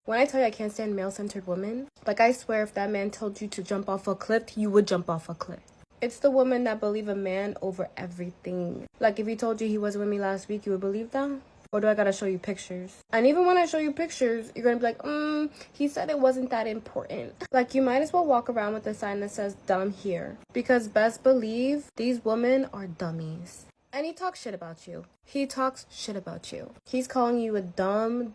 When I tell you I can't stand male-centered women, like I swear if that man told you to jump off a cliff, you would jump off a cliff. It's the women that believe a man over everything. Like if he told you he wasn't with me last week, you would believe that? Or do I gotta show you pictures? And even when I show you pictures, you're gonna be like, he said it wasn't that important. Like you might as well walk around with a sign that says dumb here. Because best believe these women are dummies. And he talks shit about you. He talks shit about you. He's calling you a dumb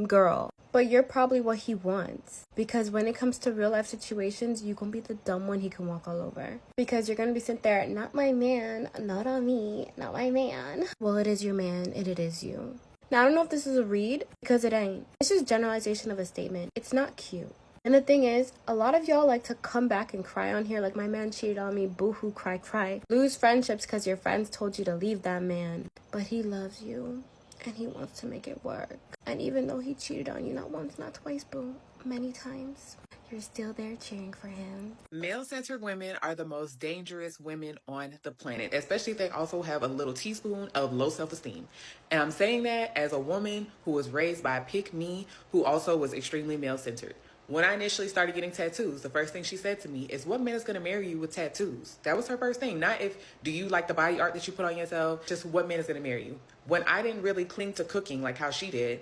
girl. But you're probably what he wants. Because when it comes to real life situations, you're gonna be the dumb one he can walk all over. Because you're gonna be sitting there, not my man, not on me, not my man. Well, it is your man, and it is you. Now, I don't know if this is a read, because it ain't. It's just generalization of a statement. It's not cute. And the thing is, a lot of y'all like to come back and cry on here like my man cheated on me, boo-hoo, cry. Lose friendships because your friends told you to leave that man. But he loves you, and he wants to make it work. And even though he cheated on you not once, not twice, boo, many times, you're still there cheering for him. Male-centered women are the most dangerous women on the planet, especially if they also have a little teaspoon of low self-esteem. And I'm saying that as a woman who was raised by a pick me, who also was extremely male-centered. When I initially started getting tattoos, the first thing she said to me is, what man is going to marry you with tattoos? That was her first thing. Not if, do you like the body art that you put on yourself? Just what man is going to marry you? When I didn't really cling to cooking like how she did,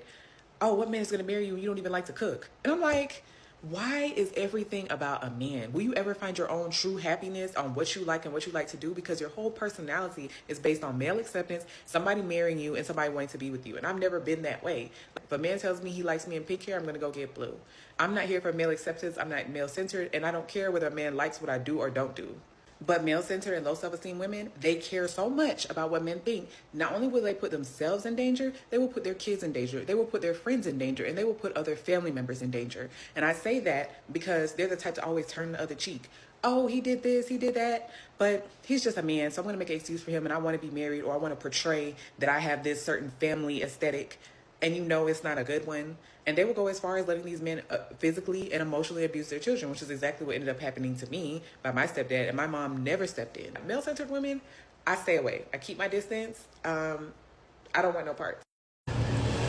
oh, what man is going to marry you and you don't even like to cook? And I'm like, why is everything about a man? Will you ever find your own true happiness on what you like and what you like to do? Because your whole personality is based on male acceptance, somebody marrying you, and somebody wanting to be with you. And I've never been that way. If a man tells me he likes me in pink hair, I'm going to go get blue. I'm not here for male acceptance. I'm not male-centered, and I don't care whether a man likes what I do or don't do. But male-centered and low self-esteem women, they care so much about what men think. Not only will they put themselves in danger, they will put their kids in danger. They will put their friends in danger, and they will put other family members in danger. And I say that because they're the type to always turn the other cheek. Oh, he did this, he did that, but he's just a man, so I'm going to make an excuse for him, and I want to be married, or I want to portray that I have this certain family aesthetic, and you know it's not a good one. And they will go as far as letting these men physically and emotionally abuse their children, which is exactly what ended up happening to me by my stepdad. And my mom never stepped in. Male-centered women, I stay away. I keep my distance. I don't want no parts.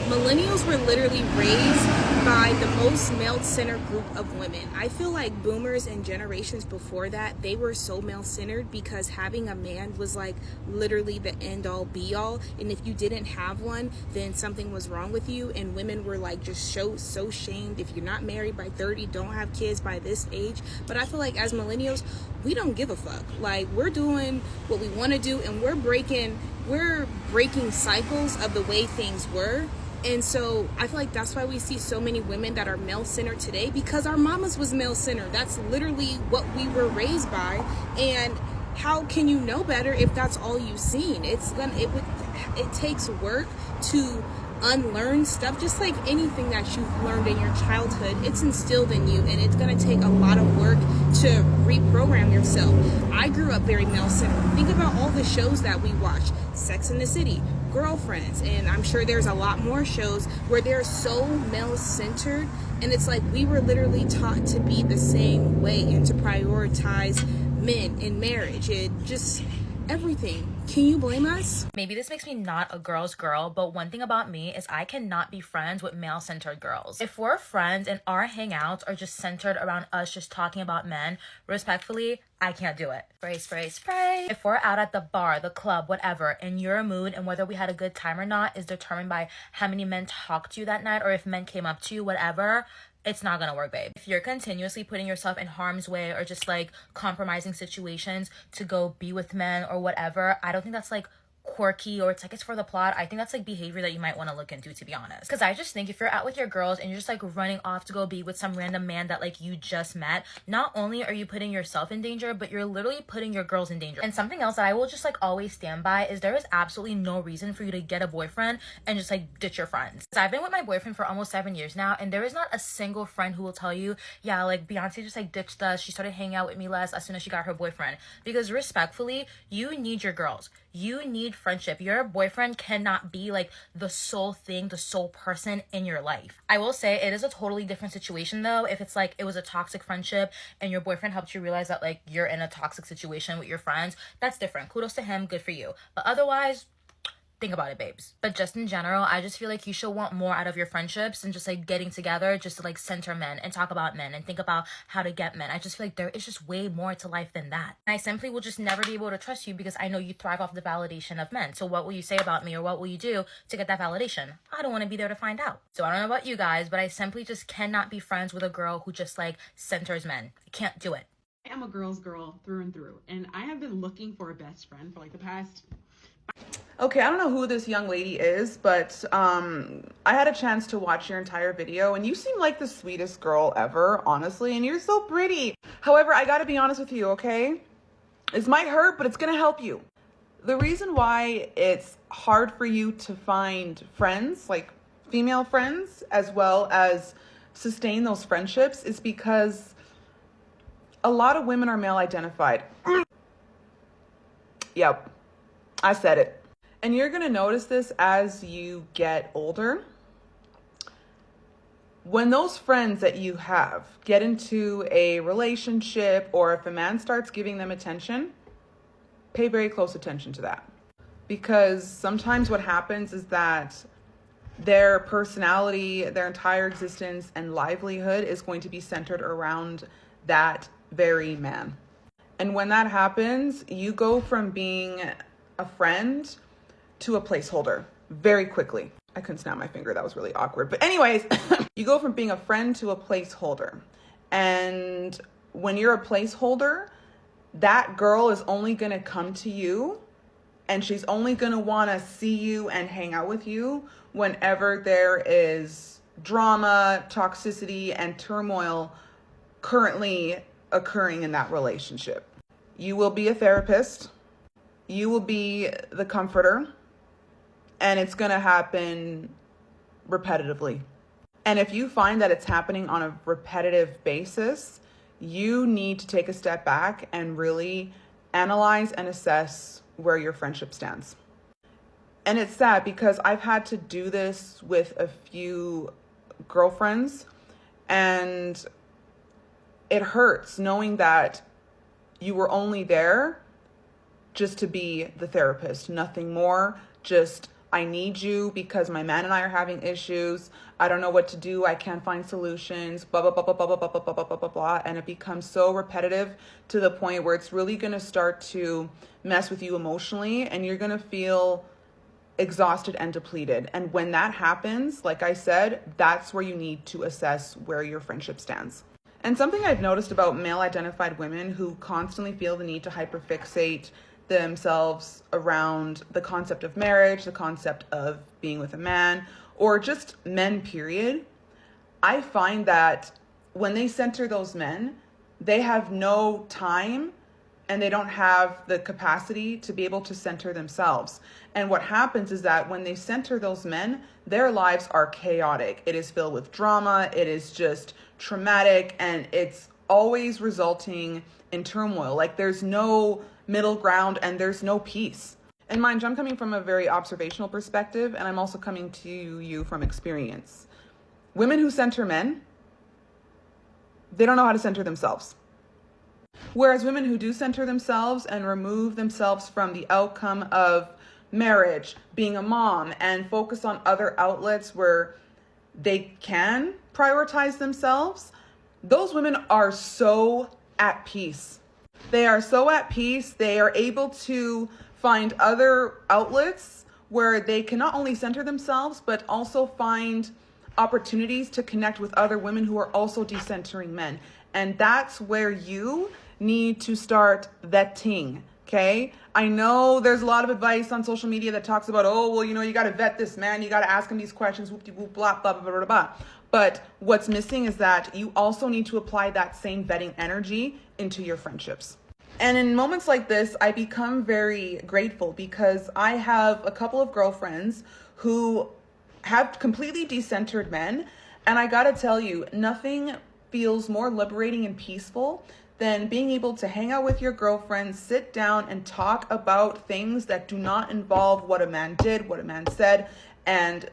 Millennials were literally raised by the most male-centered group of women. I feel like boomers and generations before that, they were so male-centered because having a man was like literally the end-all be-all. And if you didn't have one, then something was wrong with you. And women were like just so shamed. If you're not married by 30, don't have kids by this age. But I feel like as millennials, we don't give a fuck. Like, we're doing what we want to do, and we're breaking cycles of the way things were. And so I feel like that's why we see so many women that are male-centered today, because our mamas was male-centered. That's literally what we were raised by. And how can you know better if that's all you've seen? It takes work to unlearn stuff, just like anything that you've learned in your childhood. It's instilled in you, and it's going to take a lot of work to reprogram yourself. I grew up very male-centered. Think about all the shows that we watch. Sex and the City, Girlfriends, and I'm sure there's a lot more shows where they're so male-centered, and it's like we were literally taught to be the same way and to prioritize men in marriage. It just, everything. Can you blame us? Maybe this makes me not a girl's girl, but one thing about me is I cannot be friends with male-centered girls. If we're friends and our hangouts are just centered around us just talking about men, respectfully, I can't do it. Spray. If we're out at the bar, the club, whatever, and your mood and whether we had a good time or not is determined by how many men talked to you that night or if men came up to you, whatever, it's not gonna work, babe. If you're continuously putting yourself in harm's way or just like compromising situations to go be with men or whatever, I don't think that's like quirky or it's like it's for the plot. I think that's like behavior that you might want to look into, to be honest. Because I just think if you're out with your girls and you're just like running off to go be with some random man that like you just met, not only are you putting yourself in danger, but you're literally putting your girls in danger. And something else that I will just like always stand by is there is absolutely no reason for you to get a boyfriend and just like ditch your friends. I've been with my boyfriend for almost 7 years now, and there is not a single friend who will tell you, yeah, like Beyonce just like ditched us, she started hanging out with me less as soon as she got her boyfriend. Because respectfully, you need your girls. You need friendship. Your boyfriend cannot be like the sole thing, the sole person in your life. I will say it is a totally different situation though if it's like it was a toxic friendship and your boyfriend helped you realize that like you're in a toxic situation with your friends. That's different. Kudos to him. Good for you. But otherwise, Think about it, babes. But just in general, I just feel like you should want more out of your friendships than just like getting together just to like center men and talk about men and think about how to get men. I just feel like there is just way more to life than that. And I simply will just never be able to trust you because I know you thrive off the validation of men. So what will you say about me, or what will you do to get that validation? I don't want to be there to find out. So I don't know about you guys, but I simply just cannot be friends with a girl who just like centers men. I can't do it. I am a girl's girl through and through, and I have been looking for a best friend for like the past. Okay, I don't know who this young lady is, but I had a chance to watch your entire video, and you seem like the sweetest girl ever, honestly, and you're so pretty. However, I gotta be honest with you, okay? This might hurt, but it's gonna help you. The reason why it's hard for you to find friends, like female friends, as well as sustain those friendships is because a lot of women are male identified. Yep, I said it. And you're gonna notice this as you get older. When those friends that you have get into a relationship, or if a man starts giving them attention, pay very close attention to that. Because sometimes what happens is that their personality, their entire existence and livelihood is going to be centered around that very man. And when that happens, you go from being a friend to a placeholder very quickly. I couldn't snap my finger. That was really awkward. But anyways, you go from being a friend to a placeholder. And when you're a placeholder, that girl is only going to come to you, and she's only going to want to see you and hang out with you whenever there is drama, toxicity, and turmoil currently occurring in that relationship. You will be a therapist. You will be the comforter. And it's going to happen repetitively. And if you find that it's happening on a repetitive basis, you need to take a step back and really analyze and assess where your friendship stands. And it's sad because I've had to do this with a few girlfriends, and it hurts knowing that you were only there just to be the therapist, nothing more. Just, I need you because my man and I are having issues. I don't know what to do. I can't find solutions, blah, blah, blah, blah, blah, blah, blah, blah, blah, blah, blah, blah. And it becomes so repetitive to the point where it's really going to start to mess with you emotionally, and you're going to feel exhausted and depleted. And when that happens, like I said, that's where you need to assess where your friendship stands. And something I've noticed about male identified women who constantly feel the need to hyperfixate themselves around the concept of marriage, the concept of being with a man, or just men, period, I find that when they center those men, they have no time and they don't have the capacity to be able to center themselves. And what happens is that when they center those men, their lives are chaotic. It is filled with drama. It is just traumatic, and it's always resulting in turmoil. Like, there's no middle ground and there's no peace. And mind you, I'm coming from a very observational perspective, and I'm also coming to you from experience. Women who center men, they don't know how to center themselves. Whereas women who do center themselves and remove themselves from the outcome of marriage, being a mom, and focus on other outlets where they can prioritize themselves, those women are so at peace. They are so at peace. They are able to find other outlets where they can not only center themselves, but also find opportunities to connect with other women who are also decentering men. And that's where you need to start vetting, okay? I know there's a lot of advice on social media that talks about, oh, well, you got to vet this man. You got to ask him these questions, whoop-de-whoop, blah, blah, blah, blah, blah. But what's missing is that you also need to apply that same vetting energy into your friendships. And in moments like this, I become very grateful because I have a couple of girlfriends who have completely decentered men. And I gotta tell you, nothing feels more liberating and peaceful than being able to hang out with your girlfriend, sit down and talk about things that do not involve what a man did, what a man said, and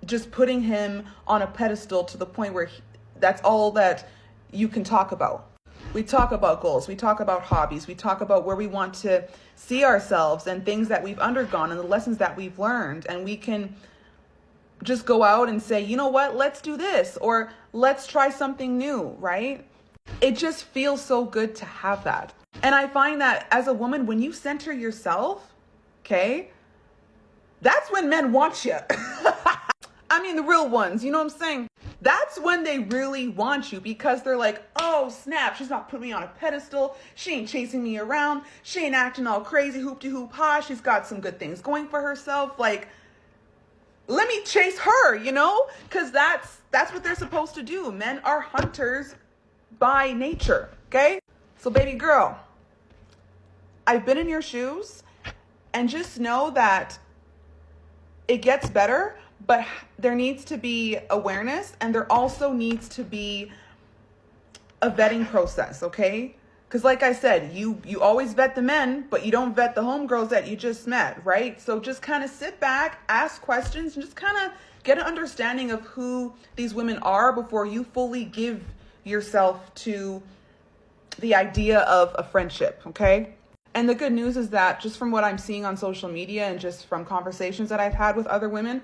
just putting him on a pedestal to the point where that's all that you can talk about. We talk about goals, we talk about hobbies, we talk about where we want to see ourselves and things that we've undergone and the lessons that we've learned. And we can just go out and say, you know what, let's do this, or let's try something new, right? It just feels so good to have that. And I find that as a woman, when you center yourself, okay, that's when men want you. I mean, the real ones, you know what I'm saying? That's when they really want you, because they're like, oh snap, she's not putting me on a pedestal. She ain't chasing me around. She ain't acting all crazy, hoop-de-hoop-ha. She's got some good things going for herself. Like, let me chase her, you know? Because that's what they're supposed to do. Men are hunters by nature, okay? So baby girl, I've been in your shoes, and just know that it gets better, but there needs to be awareness, and there also needs to be a vetting process, okay? Because like I said, you always vet the men, but you don't vet the homegirls that you just met, right? So just kind of sit back, ask questions, and just kind of get an understanding of who these women are before you fully give yourself to the idea of a friendship, okay? And the good news is that just from what I'm seeing on social media and just from conversations that I've had with other women,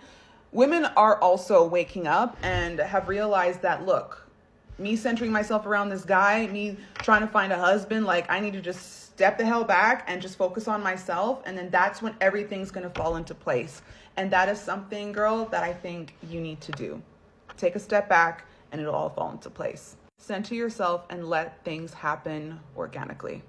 women are also waking up and have realized that, look, me centering myself around this guy, me trying to find a husband, like, I need to just step the hell back and just focus on myself. And then that's when everything's going to fall into place. And that is something, girl, that I think you need to do. Take a step back and it'll all fall into place. Center yourself and let things happen organically.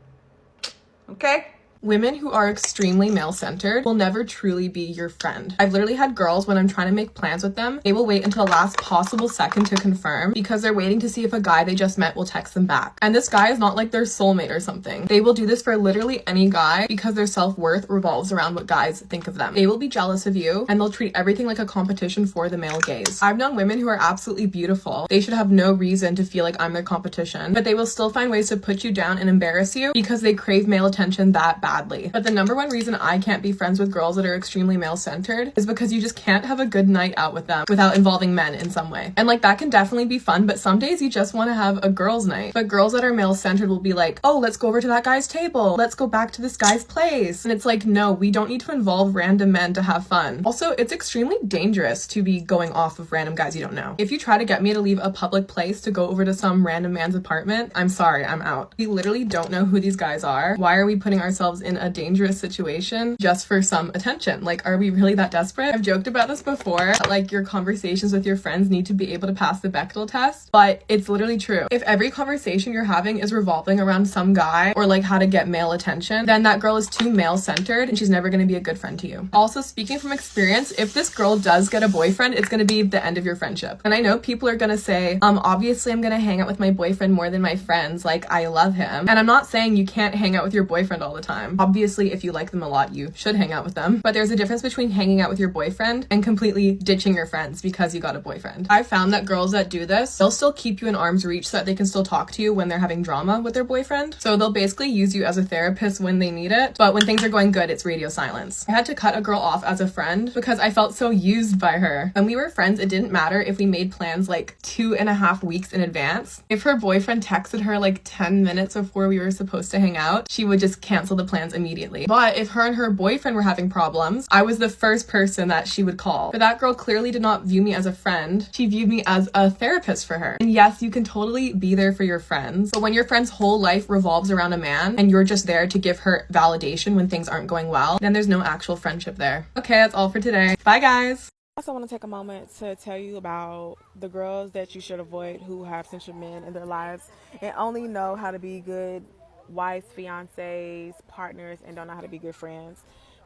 Okay? Women who are extremely male-centered will never truly be your friend. I've literally had girls, when I'm trying to make plans with them, they will wait until the last possible second to confirm because they're waiting to see if a guy they just met will text them back. And this guy is not like their soulmate or something. They will do this for literally any guy because their self-worth revolves around what guys think of them. They will be jealous of you, and they'll treat everything like a competition for the male gaze. I've known women who are absolutely beautiful. They should have no reason to feel like I'm their competition, but they will still find ways to put you down and embarrass you because they crave male attention that badly. But the number one reason I can't be friends with girls that are extremely male-centered is because you just can't have a good night out with them without involving men in some way. And like, that can definitely be fun, but some days you just want to have a girls' night. But girls that are male-centered will be like, oh, let's go over to that guy's table. Let's go back to this guy's place. And it's like, no, we don't need to involve random men to have fun. Also, it's extremely dangerous to be going off of random guys you don't know. If you try to get me to leave a public place to go over to some random man's apartment, I'm sorry, I'm out. We literally don't know who these guys are. Why are we putting ourselves in a dangerous situation just for some attention? Like, are we really that desperate? I've joked about this before, like, your conversations with your friends need to be able to pass the Bechdel test, but it's literally true. If every conversation you're having is revolving around some guy or like how to get male attention, then that girl is too male-centered and she's never going to be a good friend to you. Also, speaking from experience, if this girl does get a boyfriend, it's going to be the end of your friendship. And I know people are going to say, obviously I'm going to hang out with my boyfriend more than my friends, like, I love him. And I'm not saying you can't hang out with your boyfriend all the time. Obviously, if you like them a lot, you should hang out with them. But there's a difference between hanging out with your boyfriend and completely ditching your friends because you got a boyfriend. I've found that girls that do this, they'll still keep you in arm's reach so that they can still talk to you when they're having drama with their boyfriend. So they'll basically use you as a therapist when they need it, but when things are going good, it's radio silence. I had to cut a girl off as a friend because I felt so used by her. When we were friends, it didn't matter if we made plans like 2.5 weeks in advance. If her boyfriend texted her like 10 minutes before we were supposed to hang out, she would just cancel the plans immediately. But if her and her boyfriend were having problems, I was the first person that she would call. But that girl clearly did not view me as a friend. She viewed me as a therapist for her. And yes, you can totally be there for your friends, but when your friend's whole life revolves around a man and you're just there to give her validation when things aren't going well, then there's no actual friendship there. Okay, that's all for today. Bye, guys. I also want to take a moment to tell you about the girls that you should avoid who have sensual men in their lives and only know how to be good wives, fiancés, partners, and don't know how to be good friends.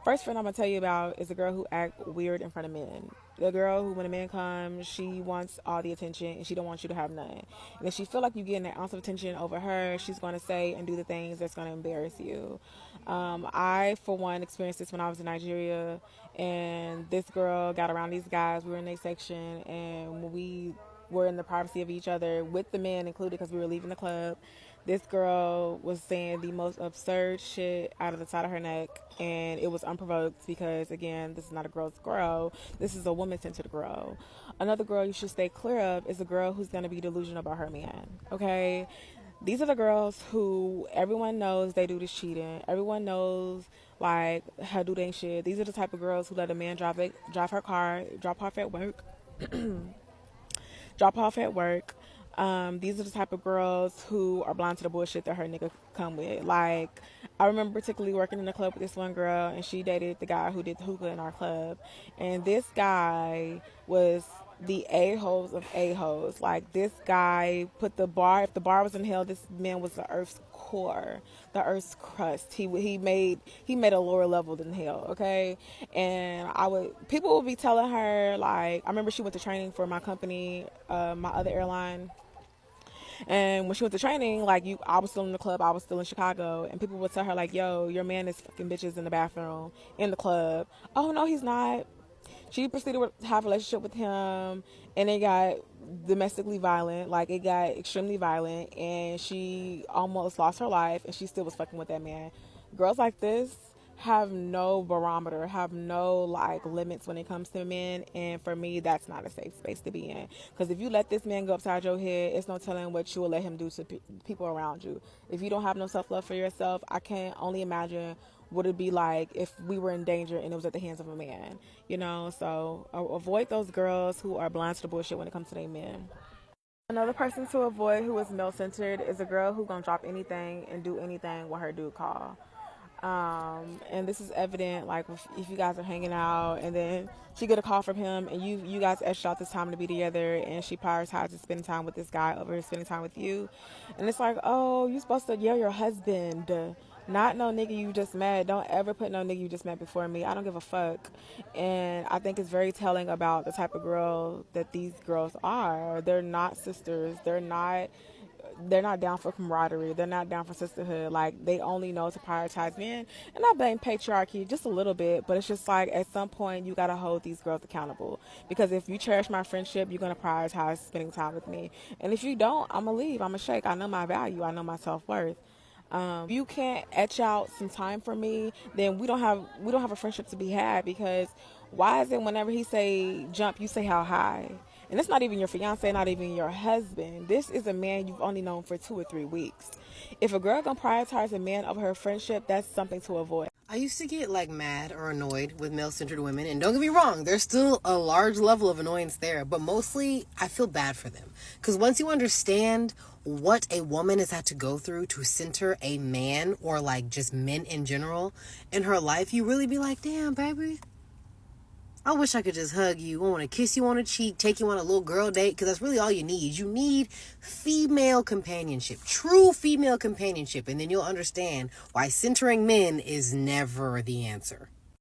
First friend I'm going to tell you about is a girl who acts weird in front of men. The girl who, when a man comes, she wants all the attention and she don't want you to have none. And if she feel like you're getting that ounce of attention over her, she's going to say and do the things that's going to embarrass you. I, for one, experienced this when I was in Nigeria, and this girl got around these guys. We were in their section, and when we were in the privacy of each other, with the men included because we were leaving the club, this girl was saying the most absurd shit out of the side of her neck, and it was unprovoked because, again, this is not a girl's girl. This is a woman-centered girl. Another girl you should stay clear of is a girl who's going to be delusional about her man, okay? These are the girls who everyone knows they do this cheating. Everyone knows like her do they shit. These are the type of girls who let a man drive her car, drop off at work, drop off at work. These are the type of girls who are blind to the bullshit that her nigga come with. Like, I remember particularly working in a club with this one girl, and she dated the guy who did the hookah in our club. And this guy was the a-holes of a-holes. Like, this guy put the bar, if the bar was in hell, this man was the earth's core, the earth's crust. He made a lower level than hell, okay? And people would be telling her, like, I remember she went to training for my company, my other airline. And when she went to training, like, I was still in the club, I was still in Chicago, and people would tell her, like, yo, your man is fucking bitches in the bathroom, in the club. Oh, no, he's not. She proceeded to have a relationship with him, and it got domestically violent. Like, it got extremely violent, and she almost lost her life, and she still was fucking with that man. Girls like this have no barometer, have no like limits when it comes to men, and for me that's not a safe space to be in, because if you let this man go upside your head, it's no telling what you will let him do to people around you. If you don't have no self-love for yourself, I can't only imagine what it'd be like if we were in danger and it was at the hands of a man, you know. So avoid those girls who are blind to the bullshit when it comes to their men. Another person to avoid who is male-centered is a girl who gonna drop anything and do anything with her dude call. And this is evident, like, if you guys are hanging out and then she get a call from him and you guys etched out this time to be together, and she prioritizes spending time with this guy over spending time with you. And it's like, oh, you supposed to yell your husband, not no nigga you just met. Don't ever put no nigga you just met before me. I don't give a fuck. And I think it's very telling about the type of girl that these girls are. They're not sisters. They're not down for camaraderie. They're not down for sisterhood. Like, they only know to prioritize men. And I blame patriarchy just a little bit, but it's just like, at some point you gotta hold these girls accountable, because if you cherish my friendship, you're gonna prioritize spending time with me. And if you don't, I'm gonna leave. I'm gonna shake. I know my value. I know my self-worth. If you can't etch out some time for me, then we don't have a friendship to be had, because why is it whenever he say jump, you say how high? And it's not even your fiance, not even your husband. This is a man you've only known for 2 or 3 weeks. If a girl gonna prioritize a man over her friendship, that's something to avoid. I used to get like mad or annoyed with male-centered women, and don't get me wrong, there's still a large level of annoyance there, but mostly I feel bad for them, because once you understand what a woman has had to go through to center a man, or like just men in general, in her life, you really be like, damn, baby, I wish I could just hug you. I want to kiss you on the cheek, take you on a little girl date, because that's really all you need. You need female companionship, true female companionship, and then you'll understand why centering men is never the answer.